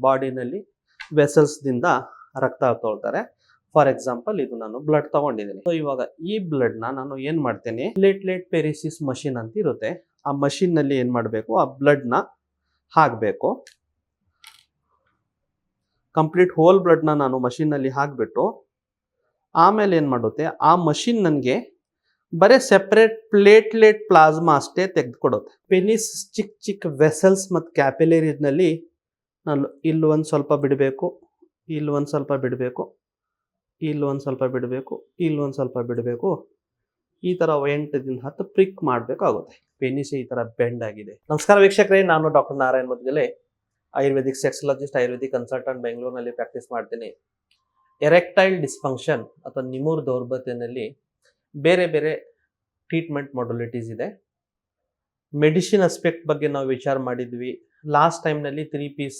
ಬಾಡಿನಲ್ಲಿ ವೆಸಲ್ಸ್ದಿಂದ ರಕ್ತ ತೊಳ್ತಾರೆ. For example ಇದು ನಾನು ಬ್ಲಡ್ ತಗೊಂಡಿದ್ದೀನಿ. ಸೊ ಇವಾಗ ಈ ಬ್ಲಡ್ನ ನಾನು ಏನು ಮಾಡ್ತೇನೆ, ಪ್ಲೇಟ್ಲೆಟ್ ಪೆರಿಸಿಸ್ ಮಷಿನ್ ಅಂತ ಇರುತ್ತೆ. ಆ ಮಷಿನ್ನಲ್ಲಿ ಏನು ಮಾಡಬೇಕು, ಆ ಬ್ಲಡ್ನ ಹಾಕಬೇಕು. ಕಂಪ್ಲೀಟ್ ಹೋಲ್ ಬ್ಲಡ್ನ ನಾನು ಮಷಿನ್ನಲ್ಲಿ ಹಾಕಿಬಿಟ್ಟು ಆಮೇಲೆ ಏನು ಮಾಡುತ್ತೆ, ಆ ಮಷಿನ್ ನನಗೆ ಬರೀ ಸೆಪ್ರೇಟ್ ಪ್ಲೇಟ್ಲೆಟ್ ಪ್ಲಾಸ್ಮಾ ಅಷ್ಟೇ ತೆಗೆದುಕೊಡುತ್ತೆ. ಪೆನಿಸ್ ಚಿಕ್ಕ ಚಿಕ್ಕ ವೆಸಲ್ಸ್ ಮತ್ತು ಕ್ಯಾಪಿಲರೀಸ್ನಲ್ಲಿ ನಾನು ಇಲ್ಲಿ ಒಂದು ಸ್ವಲ್ಪ ಬಿಡಬೇಕು, ಇಲ್ಲಿ ಒಂದು ಸ್ವಲ್ಪ ಬಿಡಬೇಕು, ಇಲ್ಲಿ ಒಂದು ಸ್ವಲ್ಪ ಬಿಡಬೇಕು, ಇಲ್ಲಿ ಒಂದು ಸ್ವಲ್ಪ ಬಿಡಬೇಕು. ಈ ಥರ 8ದಿಂದ 10 ಪ್ರಿಕ್ ಮಾಡಬೇಕಾಗುತ್ತೆ. ಪೆನಿಸ್ ಈ ಥರ ಬೆಂಡ್ ಆಗಿದೆ. ನಮಸ್ಕಾರ ವೀಕ್ಷಕರೇ, ನಾನು doctor Narayan Madgale, Ayurvedic sexologist, Ayurvedic consultant, ಬೆಂಗಳೂರಿನಲ್ಲಿ ಪ್ರಾಕ್ಟೀಸ್ ಮಾಡ್ತೀನಿ. ಎರೆಕ್ಟೈಲ್ ಡಿಸ್ಫಂಕ್ಷನ್ ಅಥವಾ ನಿಮೂರ್ ದೌರ್ಬಲ್ಯದಲ್ಲಿ ಬೇರೆ ಬೇರೆ ಟ್ರೀಟ್ಮೆಂಟ್ ಮೊಡಲಿಟೀಸ್ ಇದೆ. ಮೆಡಿಸಿನ್ ಅಸ್ಪೆಕ್ಟ್ ಬಗ್ಗೆ ನಾವು ವಿಚಾರ ಮಾಡಿದ್ವಿ. ಲಾಸ್ಟ್ ಟೈಮ್ನಲ್ಲಿ 3 ಪೀಸ್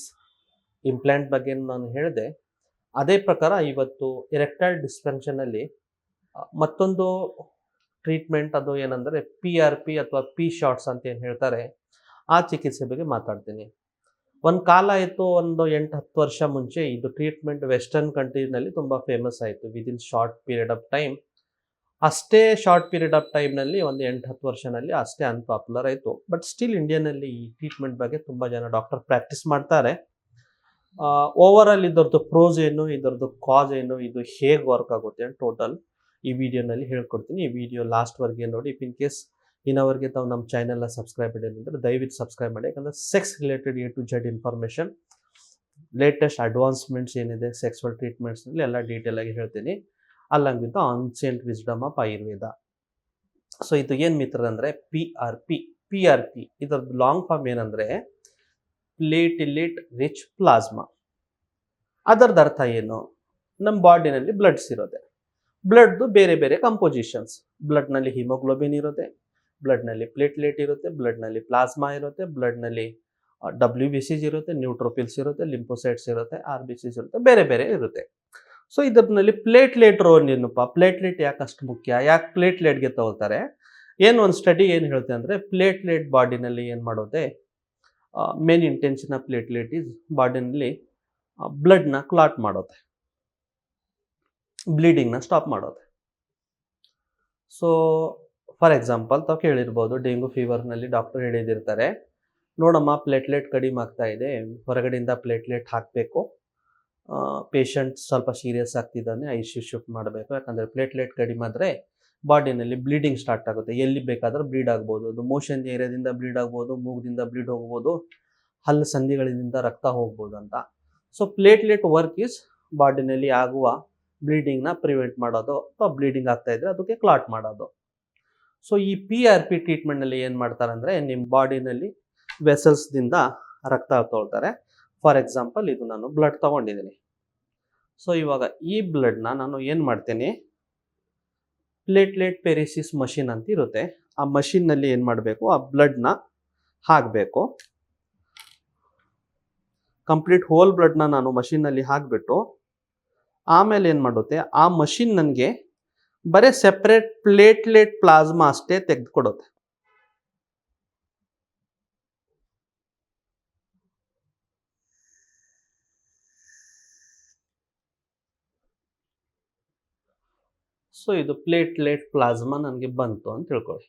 ಇಂಪ್ಲಾಂಟ್ ಬಗ್ಗೆ ನಾನು ಹೇಳಿದೆ. ಅದೇ ಪ್ರಕಾರ ಇವತ್ತು ಎರೆಕ್ಟೈಲ್ ಡಿಸ್ಫಂಕ್ಷನಲ್ಲಿ ಮತ್ತೊಂದು ಟ್ರೀಟ್ಮೆಂಟ್, ಅದು ಏನಂದರೆ PRP ಅಥವಾ ಪಿ ಶಾರ್ಟ್ಸ್ ಅಂತ ಏನು ಹೇಳ್ತಾರೆ, ಆ ಚಿಕಿತ್ಸೆ ಬಗ್ಗೆ ಮಾತಾಡ್ತೀನಿ. ಒಂದು ಕಾಲ ಇತ್ತು, ಒಂದು 8-10 ವರ್ಷ ಮುಂಚೆ ಇದು ಟ್ರೀಟ್ಮೆಂಟ್ ವೆಸ್ಟರ್ನ್ ಕಂಟ್ರೀಸ್ನಲ್ಲಿ ತುಂಬ ಫೇಮಸ್ ಆಯಿತು. Within short period of time, ಅಷ್ಟೇ ಶಾರ್ಟ್ ಪೀರಿಯಡ್ ಆಫ್ ಟೈಮ್ನಲ್ಲಿ ಒಂದು 8-10 ವರ್ಷನಲ್ಲಿ ಅಷ್ಟೇ ಅನ್ಪಾಪ್ಯುಲರ್ ಆಯಿತು. ಬಟ್ ಸ್ಟಿಲ್ ಇಂಡಿಯಾನಲ್ಲಿ ಈ ಟ್ರೀಟ್ಮೆಂಟ್ ಬಗ್ಗೆ ತುಂಬ ಜನ ಡಾಕ್ಟರ್ ಪ್ರಾಕ್ಟೀಸ್ ಮಾಡ್ತಾರೆ. ಓವರ್ ಆಲ್ ಇದರದ್ದು ಪ್ರೋಸ್ ಏನು, ಇದರದ್ದು ಕಾಸ್ ಏನು, ಇದು ಹೇಗೆ ವರ್ಕ್ ಆಗುತ್ತೆ ಅಂತ ಟೋಟಲ್ ಈ ವಿಡಿಯೋನಲ್ಲಿ ಹೇಳ್ಕೊಡ್ತೀನಿ. ಈ ವಿಡಿಯೋ ಲಾಸ್ಟ್ವರೆಗೆ ನೋಡಿ. ಇಫ್ ಇನ್ ಕೇಸ್ ಇನ್ನವರೆಗೆ ತಾವು ನಮ್ಮ ಚಾನೆಲ್ನ ಸಬ್ಸ್ಕ್ರೈಬ್ ಮಾಡಿಲ್ಲ ಅಂದರೆ ದಯವಿಟ್ಟು ಸಬ್ಸ್ಕ್ರೈಬ್ ಮಾಡಿ. ಯಾಕಂದರೆ sex related A to Z information, latest advancements ಏನಿದೆ ಸೆಕ್ಸುವಲ್ ಟ್ರೀಟ್ಮೆಂಟ್ಸ್ನಲ್ಲಿ ಎಲ್ಲ ಡೀಟೇಲ್ ಆಗಿ ಹೇಳ್ತೀನಿ. Along with ancient wisdom of Ayurveda. So ಇದು ಏನು ಮಿತ್ರ ಅಂದರೆ PRP ಇದರದ್ದು ಲಾಂಗ್ ಫಾರ್ಮ್ ಏನಂದರೆ ಪ್ಲೇಟ್ಲೆಟ್ ರಿಚ್ ಪ್ಲಾಸ್ಮಾ. ಅದರದ್ದು ಅರ್ಥ ಏನು, ನಮ್ಮ ಬಾಡಿನಲ್ಲಿ ಬ್ಲಡ್ಸ್ ಇರುತ್ತೆ. ಬ್ಲಡ್ದು ಬೇರೆ ಬೇರೆ ಕಂಪೋಸಿಷನ್ಸ್. ಬ್ಲಡ್ನಲ್ಲಿ ಹಿಮೋಗ್ಲೋಬಿನ್ ಇರುತ್ತೆ, ಬ್ಲಡ್ನಲ್ಲಿ ಪ್ಲೇಟ್ಲೆಟ್ ಇರುತ್ತೆ, ಬ್ಲಡ್ನಲ್ಲಿ ಪ್ಲಾಸ್ಮಾ ಇರುತ್ತೆ, ಬ್ಲಡ್ನಲ್ಲಿ WBCs ಇರುತ್ತೆ, ನ್ಯೂಟ್ರೋಫಿಲ್ಸ್ ಇರುತ್ತೆ, ಲಿಂಫೋಸೈಟ್ಸ್ ಇರುತ್ತೆ, RBCs ಇರುತ್ತೆ, ಬೇರೆ ಬೇರೆ ಇರುತ್ತೆ. ಸೊ ಇದರಲ್ಲಿ ಪ್ಲೇಟ್ಲೆಟ್ ರೋಲ್ ಏನಪ್ಪ, ಪ್ಲೇಟ್ಲೆಟ್ ಯಾಕೆ ಅಷ್ಟು ಮುಖ್ಯ, ಯಾಕೆ ಪ್ಲೇಟ್ಲೆಟ್ಗೆ ತಗೋತಾರೆ, ಏನು ಒಂದು ಸ್ಟಡಿ ಏನು ಹೇಳುತ್ತೆ ಅಂದರೆ, ಪ್ಲೇಟ್ಲೆಟ್ ಬಾಡಿನಲ್ಲಿ ಏನು ಮಾಡೋದೆ, main intention of platelet is ಬಾಡಿನಲ್ಲಿ ಬ್ಲಡ್ನ ಕ್ಲಾಟ್ ಮಾಡೋದೆ, ಬ್ಲೀಡಿಂಗ್ನ ಸ್ಟಾಪ್ ಮಾಡೋದೆ. ಸೊ ಫಾರ್ ಎಕ್ಸಾಂಪಲ್ ತಾವು ಕೇಳಿರ್ಬೋದು, ಡೆಂಗು ಫೀವರ್ನಲ್ಲಿ ಡಾಕ್ಟರ್ ಹೇಳಿದಿರ್ತಾರೆ, ನೋಡಮ್ಮ ಪ್ಲೇಟ್ಲೆಟ್ ಕಡಿಮೆ ಆಗ್ತಾ ಇದೆ, ಹೊರಗಡೆಯಿಂದ ಪ್ಲೇಟ್ಲೆಟ್ ಹಾಕಬೇಕು, ಪೇಷಂಟ್ ಸ್ವಲ್ಪ ಸೀರಿಯಸ್ ಆಗ್ತಿದ್ದಾನೆ, ICU ಶಿಫ್ಟ್ ಮಾಡಬೇಕು. ಯಾಕಂದರೆ ಪ್ಲೇಟ್ಲೆಟ್ ಕಡಿಮೆ ಆದರೆ ಬಾಡಿನಲ್ಲಿ ಬ್ಲೀಡಿಂಗ್ ಸ್ಟಾರ್ಟ್ ಆಗುತ್ತೆ. ಎಲ್ಲಿ ಬೇಕಾದರೂ ಬ್ಲೀಡ್ ಆಗ್ಬೋದು. ಅದು ಮೋಷನ್ ಏರಿಯಾದಿಂದ ಬ್ಲೀಡ್ ಆಗ್ಬೋದು, ಮೂಗದಿಂದ ಬ್ಲೀಡ್ ಹೋಗ್ಬೋದು, ಹಲ್ಲು ಸಂಧಿಗಳಿಂದ ರಕ್ತ ಹೋಗ್ಬೋದು ಅಂತ. ಸೊ ಪ್ಲೇಟ್ಲೆಟ್ ವರ್ಕ್ ಈಸ್ ಬಾಡಿನಲ್ಲಿ ಆಗುವ ಬ್ಲೀಡಿಂಗ್ನ ಪ್ರಿವೆಂಟ್ ಮಾಡೋದು, ಅಥವಾ ಬ್ಲೀಡಿಂಗ್ ಆಗ್ತಾ ಇದ್ರೆ ಅದಕ್ಕೆ ಕ್ಲಾಟ್ ಮಾಡೋದು. ಸೊ ಈ PRP ಟ್ರೀಟ್ಮೆಂಟ್ನಲ್ಲಿ ಏನು ಮಾಡ್ತಾರೆ ಅಂದರೆ, ನಿಮ್ಮ ಬಾಡಿನಲ್ಲಿ ವೆಸಲ್ಸ್ದಿಂದ ರಕ್ತ ತೊಳ್ತಾರೆ. ಫಾರ್ ಎಕ್ಸಾಂಪಲ್ ಇದು ನಾನು ಬ್ಲಡ್ ತಗೊಂಡಿದ್ದೀನಿ. ಸೊ ಇವಾಗ ಈ ಬ್ಲಡ್ನ ನಾನು ಏನು ಮಾಡ್ತೇನೆ, ಪ್ಲೇಟ್ಲೆಟ್ ಪೆರಿಸಿಸ್ ಮಷಿನ್ ಅಂತ ಇರುತ್ತೆ. ಆ ಮಷಿನ್ನಲ್ಲಿ ಏನು ಮಾಡಬೇಕು, ಆ ಬ್ಲಡ್ನ ಹಾಕಬೇಕು. ಕಂಪ್ಲೀಟ್ ಹೋಲ್ ಬ್ಲಡ್ನ ನಾನು ಮಷಿನ್ನಲ್ಲಿ ಹಾಕಿಬಿಟ್ಟು ಆಮೇಲೆ ಏನು ಮಾಡುತ್ತೆ, ಆ ಮಷಿನ್ ನನಗೆ ಬರೀ ಸೆಪ್ರೇಟ್ ಪ್ಲೇಟ್ಲೆಟ್ ಪ್ಲಾಸ್ಮಾ ಅಷ್ಟೇ ತೆಗೆದುಕೊಡುತ್ತೆ. ಸೊ ಇದು ಪ್ಲೇಟ್ಲೆಟ್ ಪ್ಲಾಸ್ಮಾ ನನಗೆ ಬಂತು ಅಂತ ತಿಳ್ಕೊಳ್ಳಿ.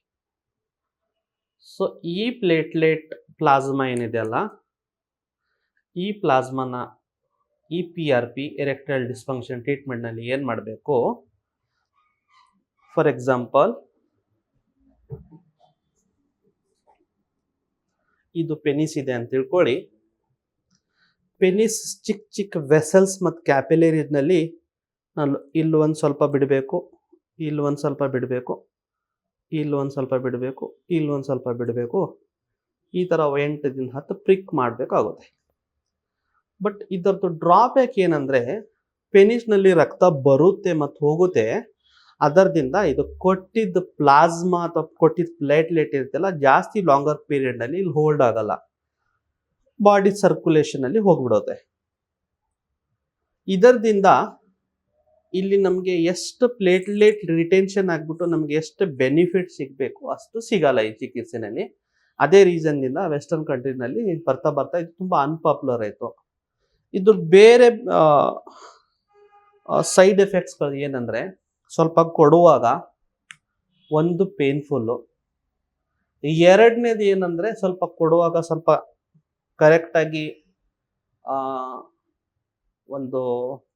ಸೊ ಈ ಪ್ಲೇಟ್ಲೆಟ್ ಪ್ಲಾಸ್ಮಾ ಏನಿದೆಯಲ್ಲ, ಈ ಪ್ಲಾಸ್ಮಾನ ಈ PRP ಎರೆಕ್ಟೈಲ್ ಡಿಸ್ಫಂಕ್ಷನ್ ಟ್ರೀಟ್ಮೆಂಟ್ನಲ್ಲಿ ಏನು ಮಾಡಬೇಕು, ಫಾರ್ ಎಕ್ಸಾಂಪಲ್ ಇದು ಪೆನಿಸ್ ಇದೆ ಅಂತ ತಿಳ್ಕೊಳ್ಳಿ. ಪೆನಿಸ್ ಚಿಕ್ಕ ಚಿಕ್ಕ ವೆಸಲ್ಸ್ ಮತ್ತು ಕ್ಯಾಪಿಲರೀಸ್ನಲ್ಲಿ ನಾನು ಇಲ್ಲಿ ಒಂದು ಸ್ವಲ್ಪ ಬಿಡಬೇಕು, ಇಲ್ಲಿ ಒಂದು ಸ್ವಲ್ಪ ಬಿಡಬೇಕು, ಇಲ್ಲಿ ಒಂದು ಸ್ವಲ್ಪ ಬಿಡಬೇಕು, ಇಲ್ಲಿ ಒಂದು ಸ್ವಲ್ಪ ಬಿಡಬೇಕು. ಈ ಥರ 8ದಿಂದ 10 ಪ್ರಿಕ್ ಮಾಡಬೇಕಾಗುತ್ತೆ. ಬಟ್ ಇದರದ್ದು ಡ್ರಾಬ್ಯಾಕ್ ಏನಂದರೆ, ಪೆನಿಸ್ನಲ್ಲಿ ರಕ್ತ ಬರುತ್ತೆ ಮತ್ತು ಹೋಗುತ್ತೆ, ಅದರದಿಂದ ಇದು ಕೊಟ್ಟಿದ್ದ ಪ್ಲಾಸ್ಮಾ ಅಥವಾ ಕೊಟ್ಟಿದ್ದ ಪ್ಲೇಟ್ಲೆಟ್ ಇರುತ್ತಲ್ಲ, ಜಾಸ್ತಿ ಲಾಂಗರ್ ಪೀರಿಯಡ್ನಲ್ಲಿ ಇಲ್ಲಿ ಹೋಲ್ಡ್ ಆಗಲ್ಲ, ಬಾಡಿ ಸರ್ಕ್ಯುಲೇಷನಲ್ಲಿ ಹೋಗ್ಬಿಡುತ್ತೆ. ಇದರಿಂದ ಇಲ್ಲಿ ನಮಗೆ ಎಷ್ಟು ಪ್ಲೇಟ್ಲೆಟ್ ರಿಟೆನ್ಷನ್ ಆಗಿಬಿಟ್ಟು ನಮಗೆ ಎಷ್ಟು ಬೆನಿಫಿಟ್ ಸಿಗಬೇಕು ಅಷ್ಟು ಸಿಗಲ್ಲ ಈ ಚಿಕಿತ್ಸೆನಲ್ಲಿ. ಅದೇ ರೀಸನ್ನಿಂದ ವೆಸ್ಟರ್ನ್ ಕಂಟ್ರಿನಲ್ಲಿ ಬರ್ತಾ ಬರ್ತಾ ಇದು ತುಂಬ ಅನ್ಪಾಪ್ಯುಲರ್ ಆಯಿತು. ಇದು ಬೇರೆ ಸೈಡ್ ಎಫೆಕ್ಟ್ಸ್ಗಳು ಏನಂದರೆ, ಸ್ವಲ್ಪ ಕೊಡುವಾಗ ಒಂದು ಪೇನ್ಫುಲ್ಲು, ಎರಡನೇದು ಏನಂದರೆ ಸ್ವಲ್ಪ ಕೊಡುವಾಗ ಸ್ವಲ್ಪ ಕರೆಕ್ಟಾಗಿ ಒಂದು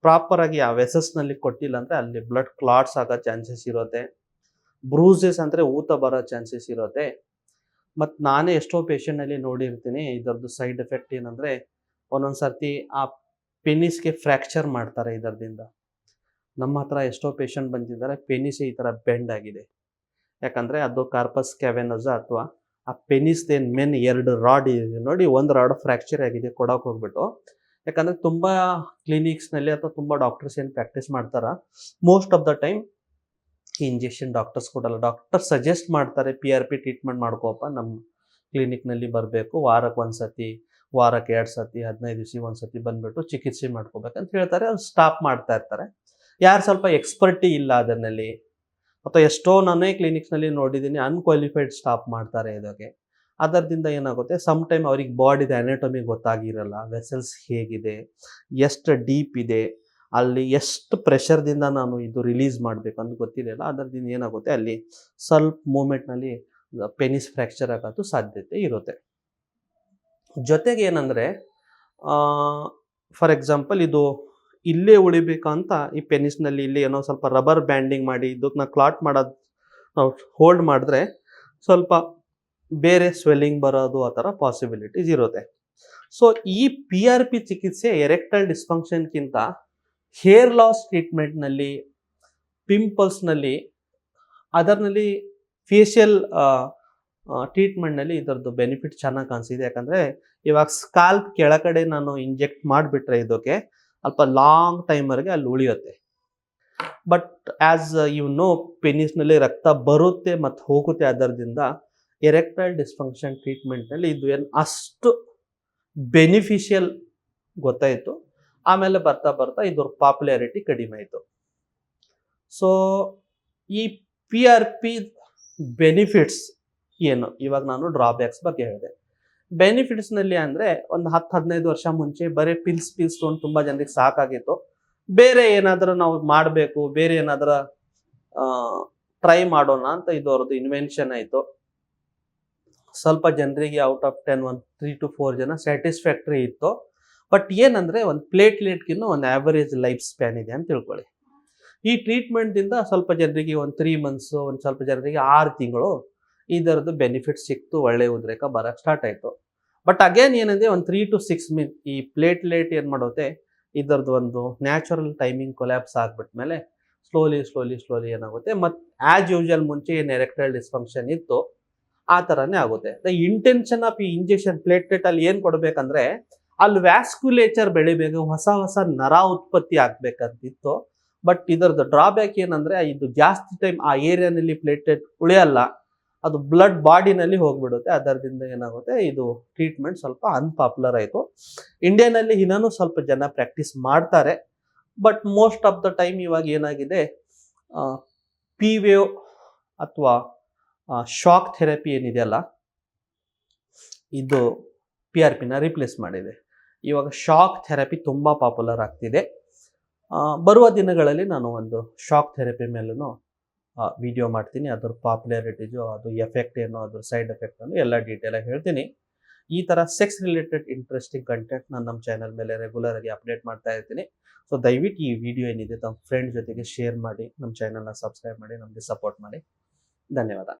ಪ್ರಾಪರಾಗಿ ಆ ವೆಸಸ್ನಲ್ಲಿ ಕೊಟ್ಟಿಲ್ಲ ಅಂದರೆ ಅಲ್ಲಿ ಬ್ಲಡ್ ಕ್ಲಾಟ್ಸ್ ಆಗೋ ಚಾನ್ಸಸ್ ಇರುತ್ತೆ. ಬ್ರೂಸಸ್ ಅಂದರೆ ಊತ ಬರೋ ಚಾನ್ಸಸ್ ಇರುತ್ತೆ. ಮತ್ತು ನಾನೇ ಎಷ್ಟೋ ಪೇಷಂಟ್ನಲ್ಲಿ ನೋಡಿರ್ತೀನಿ ಇದರದ್ದು ಸೈಡ್ ಎಫೆಕ್ಟ್ ಏನಂದರೆ, ಒಂದೊಂದು ಸರ್ತಿ ಆ ಪೆನಿಸ್ಗೆ ಫ್ರ್ಯಾಕ್ಚರ್ ಮಾಡ್ತಾರೆ ಇದರಿಂದ. ನಮ್ಮ ಹತ್ರ ಎಷ್ಟೋ ಪೇಷಂಟ್ ಬಂದಿದ್ದಾರೆ, ಪೆನಿಸೇ ಈ ಥರ ಬೆಂಡ್ ಆಗಿದೆ. ಯಾಕಂದರೆ ಅದು ಕಾರ್ಪಸ್ ಕ್ಯಾವೆನೋಸಾ ಅಥವಾ ಆ ಪೆನಿಸ್ದೇನು ಮೇನ್ 2 ರಾಡ್ ಇದೆ ನೋಡಿ, ಒಂದು ರಾಡ್ ಫ್ರ್ಯಾಕ್ಚರ್ ಆಗಿದೆ ಕೊಡೋಕೆ ಹೋಗ್ಬಿಟ್ಟು. ಯಾಕಂದರೆ ತುಂಬ ಕ್ಲಿನಿಕ್ಸ್ನಲ್ಲಿ ಅಥವಾ ತುಂಬ ಡಾಕ್ಟರ್ಸ್ ಏನು ಪ್ರಾಕ್ಟೀಸ್ ಮಾಡ್ತಾರ, ಮೋಸ್ಟ್ ಆಫ್ ದ ಟೈಮ್ ಈ ಇಂಜೆಕ್ಷನ್ ಡಾಕ್ಟರ್ಸ್ ಕೊಡಲ್ಲ. ಡಾಕ್ಟರ್ ಸಜೆಸ್ಟ್ ಮಾಡ್ತಾರೆ PRP ಟ್ರೀಟ್ಮೆಂಟ್ ಮಾಡ್ಕೋಪ್ಪ, ನಮ್ಮ ಕ್ಲಿನಿಕ್ನಲ್ಲಿ ಬರಬೇಕು, ವಾರಕ್ಕೆ 1 ಸತಿ, ವಾರಕ್ಕೆ 2 ಸತಿ, 15 ದಿವಸ 1 ಸತಿ ಬಂದುಬಿಟ್ಟು ಚಿಕಿತ್ಸೆ ಮಾಡ್ಕೋಬೇಕಂತ ಹೇಳ್ತಾರೆ. ಅವ್ರು ಸ್ಟಾಪ್ ಮಾಡ್ತಾ ಇರ್ತಾರೆ. ಯಾರು ಸ್ವಲ್ಪ ಎಕ್ಸ್ಪರ್ಟಿ ಇಲ್ಲ ಅದರಲ್ಲಿ, ಅಥವಾ ಎಷ್ಟೋ ನಾನೇ ಕ್ಲಿನಿಕ್ಸ್ನಲ್ಲಿ ನೋಡಿದ್ದೀನಿ ಅನ್ಕ್ವಾಲಿಫೈಡ್ ಸ್ಟಾಪ್ ಮಾಡ್ತಾರೆ ಇದಕ್ಕೆ. ಅದರಿಂದ ಏನಾಗುತ್ತೆ, ಸಮ್ ಟೈಮ್ ಅವ್ರಿಗೆ ಬಾಡಿದ ಅನಾಟಮಿ ಗೊತ್ತಾಗಿರಲ್ಲ, ವೆಸಲ್ಸ್ ಹೇಗಿದೆ, ಎಷ್ಟು ಡೀಪ್ ಇದೆ, ಅಲ್ಲಿ ಎಷ್ಟು ಪ್ರೆಷರ್ದಿಂದ ನಾನು ಇದು ರಿಲೀಸ್ ಮಾಡಬೇಕು ಅಂತ ಗೊತ್ತಿರಲಿಲ್ಲ. ಅದರಿಂದ ಏನಾಗುತ್ತೆ, ಅಲ್ಲಿ ಸ್ವಲ್ಪ ಮೂಮೆಂಟ್ನಲ್ಲಿ ಪೆನಿಸ್ ಫ್ರ್ಯಾಕ್ಚರ್ ಆಗೋದು ಸಾಧ್ಯತೆ ಇರುತ್ತೆ. ಜೊತೆಗೆ ಏನಂದರೆ, ಫಾರ್ ಎಕ್ಸಾಂಪಲ್ ಇದು ಇಲ್ಲೇ ಉಳಿಬೇಕಂತ ಈ ಪೆನಿಸ್ನಲ್ಲಿ ಇಲ್ಲಿ ಏನೋ ಸ್ವಲ್ಪ ರಬ್ಬರ್ ಬ್ಯಾಂಡಿಂಗ್ ಮಾಡಿ ಇದನ್ನ ಕ್ಲಾಟ್ ಮಾಡೋದು ನಾವು ಹೋಲ್ಡ್ ಮಾಡಿದ್ರೆ ಸ್ವಲ್ಪ ಬೇರೆ ಸ್ವೆಲ್ಲಿಂಗ್ ಬರೋದು ಆ ಥರ ಪಾಸಿಬಿಲಿಟೀಸ್ ಇರುತ್ತೆ. ಸೊ ಈ PRP ಚಿಕಿತ್ಸೆ ಎರೆಕ್ಟೈಲ್ ಡಿಸ್ಫಂಕ್ಷನ್ಗಿಂತ ಹೇರ್ ಲಾಸ್ ಟ್ರೀಟ್ಮೆಂಟ್ನಲ್ಲಿ, ಪಿಂಪಲ್ಸ್ನಲ್ಲಿ, ಅದರಲ್ಲಿ ಫೇಶಿಯಲ್ ಟ್ರೀಟ್ಮೆಂಟ್ನಲ್ಲಿ ಇದರದ್ದು ಬೆನಿಫಿಟ್ ಚೆನ್ನಾಗಿ ಕಾಣಿಸಿದೆ. ಯಾಕಂದರೆ ಇವಾಗ ಸ್ಕಾಲ್ಪ್ ಕೆಳಗಡೆ ನಾನು ಇಂಜೆಕ್ಟ್ ಮಾಡಿಬಿಟ್ರೆ ಇದಕ್ಕೆ ಸ್ವಲ್ಪ ಲಾಂಗ್ ಟೈಮ್ವರೆಗೆ ಅಲ್ಲಿ ಉಳಿಯುತ್ತೆ. ಬಟ್ ಆ್ಯಸ್ ಪೆನಿಸ್ನಲ್ಲಿ ರಕ್ತ ಬರುತ್ತೆ ಮತ್ತು ಹೋಗುತ್ತೆ. ಅದರಿಂದ ಎರೆಕ್ಟೈಲ್ ಡಿಸ್ಫಂಕ್ಷನ್ ಟ್ರೀಟ್ಮೆಂಟ್ನಲ್ಲಿ ಇದು ಏನು ಅಷ್ಟು ಬೆನಿಫಿಷಿಯಲ್ ಗೊತ್ತಾಯಿತು. ಆಮೇಲೆ ಬರ್ತಾ ಬರ್ತಾ ಇದ್ರ ಪಾಪ್ಯುಲಾರಿಟಿ ಕಡಿಮೆ ಆಯಿತು. ಸೊ ಈ PRP ಬೆನಿಫಿಟ್ಸ್ ಏನು, ಇವಾಗ ನಾನು ಡ್ರಾಬ್ಯಾಕ್ಸ್ ಬಗ್ಗೆ ಹೇಳಿದೆ. ಬೆನಿಫಿಟ್ಸ್ನಲ್ಲಿ ಅಂದರೆ ಒಂದು 10-15 ವರ್ಷ ಮುಂಚೆ ಬರೀ ಪಿಲ್ಸ್ ತೊಗೊಂಡು ತುಂಬ ಜನರಿಗೆ ಸಾಕಾಗಿತ್ತು. ಬೇರೆ ಏನಾದರೂ ನಾವು ಮಾಡಬೇಕು, ಬೇರೆ ಏನಾದರೂ ಟ್ರೈ ಮಾಡೋಣ ಅಂತ ಇದರದ್ದು ಇನ್ವೆನ್ಷನ್ ಆಯಿತು. ಸ್ವಲ್ಪ ಜನರಿಗೆ ಔಟ್ ಆಫ್ 10 ಒಂದು 3 to 4 ಜನ ಸ್ಯಾಟಿಸ್ಫ್ಯಾಕ್ಟ್ರಿ ಇತ್ತು. ಬಟ್ ಏನಂದರೆ, ಒಂದು ಪ್ಲೇಟ್ಲೆಟ್ಗಿನ್ನ ಒಂದು ಆ್ಯಾವರೇಜ್ ಲೈಫ್ ಸ್ಪ್ಯಾನ್ ಇದೆ ಅಂತ ತಿಳ್ಕೊಳ್ಳಿ. ಈ ಟ್ರೀಟ್ಮೆಂಟಿಂದ ಸ್ವಲ್ಪ ಜನರಿಗೆ ಒಂದು 3 months, ಒಂದು ಸ್ವಲ್ಪ ಜನರಿಗೆ 6 ತಿಂಗಳು ಇದರದ್ದು ಬೆನಿಫಿಟ್ ಸಿಕ್ತು, ಒಳ್ಳೆ ಉದ್ರೇಕ ಬರೋಕ್ಕೆ ಸ್ಟಾರ್ಟ್ ಆಯಿತು. ಬಟ್ ಅಗೇನ್ ಏನಿದೆ, ಒಂದು 3 to 6 months ಈ ಪ್ಲೇಟ್ಲೆಟ್ ಏನು ಮಾಡುತ್ತೆ, ಇದರದ್ದು ಒಂದು ನ್ಯಾಚುರಲ್ ಟೈಮಿಂಗ್ ಕೊಲ್ಯಾಪ್ಸ್ ಆಗಿಬಿಟ್ಮೇಲೆ ಸ್ಲೋಲಿ ಏನಾಗುತ್ತೆ, ಮತ್ತು ಆ್ಯಸ್ ಯೂಶುವಲ್ ಮುಂಚೆ ಏನು ಎರೆಕ್ಟೈಲ್ ಡಿಸ್ಫಂಕ್ಷನ್ ಇತ್ತು ಆ ಥರನೇ ಆಗುತ್ತೆ. ದ ಇಂಟೆನ್ಷನ್ ಆಫ್ ಈ ಇಂಜೆಕ್ಷನ್ ಪ್ಲೇಟ್ಲೆಟಲ್ಲಿ ಏನು ಕೊಡಬೇಕಂದ್ರೆ, ಅಲ್ಲಿ ವ್ಯಾಸ್ಕ್ಯುಲೇಚರ್ ಬೆಳಿಬೇಕು, ಹೊಸ ನರ ಉತ್ಪತ್ತಿ ಆಗಬೇಕಂತಿತ್ತು. ಬಟ್ ಇದರದ್ದು ಡ್ರಾಬ್ಯಾಕ್ ಏನಂದರೆ, ಇದು ಜಾಸ್ತಿ ಟೈಮ್ ಆ ಏರಿಯಾನಲ್ಲಿ ಪ್ಲೇಟ್ಲೆಟ್ ಉಳಿಯಲ್ಲ, ಅದು ಬ್ಲಡ್ ಬಾಡಿನಲ್ಲಿ ಹೋಗ್ಬಿಡುತ್ತೆ. ಅದರಿಂದ ಏನಾಗುತ್ತೆ, ಇದು ಟ್ರೀಟ್ಮೆಂಟ್ ಸ್ವಲ್ಪ ಅನ್ಪಾಪ್ಯುಲರ್ ಆಯಿತು. ಇಂಡಿಯಾನಲ್ಲಿ ಇನ್ನೂ ಸ್ವಲ್ಪ ಜನ ಪ್ರಾಕ್ಟೀಸ್ ಮಾಡ್ತಾರೆ. But most of the time ಇವಾಗ ಏನಾಗಿದೆ, PWAVE ಅಥವಾ ಶಾಕ್ ಥೆರಪಿ ಏನಿದೆಯಲ್ಲ, ಇದು PRPನ ರಿಪ್ಲೇಸ್ ಮಾಡಿದೆ. ಇವಾಗ ಶಾಕ್ ಥೆರಪಿ ತುಂಬ ಪಾಪ್ಯುಲರ್ ಆಗ್ತಿದೆ. ಬರುವ ದಿನಗಳಲ್ಲಿ ನಾನು ಒಂದು ಶಾಕ್ ಥೆರಪಿ ಮೇಲೂ ವಿಡಿಯೋ ಮಾಡ್ತೀನಿ. ಅದ್ರ ಪಾಪ್ಯುಲಾರಿಟೀಸು, ಅದು ಎಫೆಕ್ಟ್ ಏನು, ಅದ್ರ ಸೈಡ್ ಎಫೆಕ್ಟನ್ನು ಎಲ್ಲ ಡೀಟೇಲಾಗಿ ಹೇಳ್ತೀನಿ. ಈ ಥರ ಸೆಕ್ಸ್ ರಿಲೇಟೆಡ್ ಇಂಟ್ರೆಸ್ಟಿಂಗ್ ಕಂಟೆಂಟ್ ನಾನು ನಮ್ಮ ಚಾನಲ್ ಮೇಲೆ ರೆಗ್ಯುಲರಾಗಿ ಅಪ್ಡೇಟ್ ಮಾಡ್ತಾ ಇರ್ತೀನಿ. ಸೊ ದಯವಿಟ್ಟು ಈ ವಿಡಿಯೋ ಏನಿದೆ ತಮ್ಮ ಫ್ರೆಂಡ್ ಜೊತೆಗೆ ಶೇರ್ ಮಾಡಿ, ನಮ್ಮ ಚಾನಲ್ನ ಸಬ್ಸ್ಕ್ರೈಬ್ ಮಾಡಿ, ನಮಗೆ ಸಪೋರ್ಟ್ ಮಾಡಿ. ಧನ್ಯವಾದ.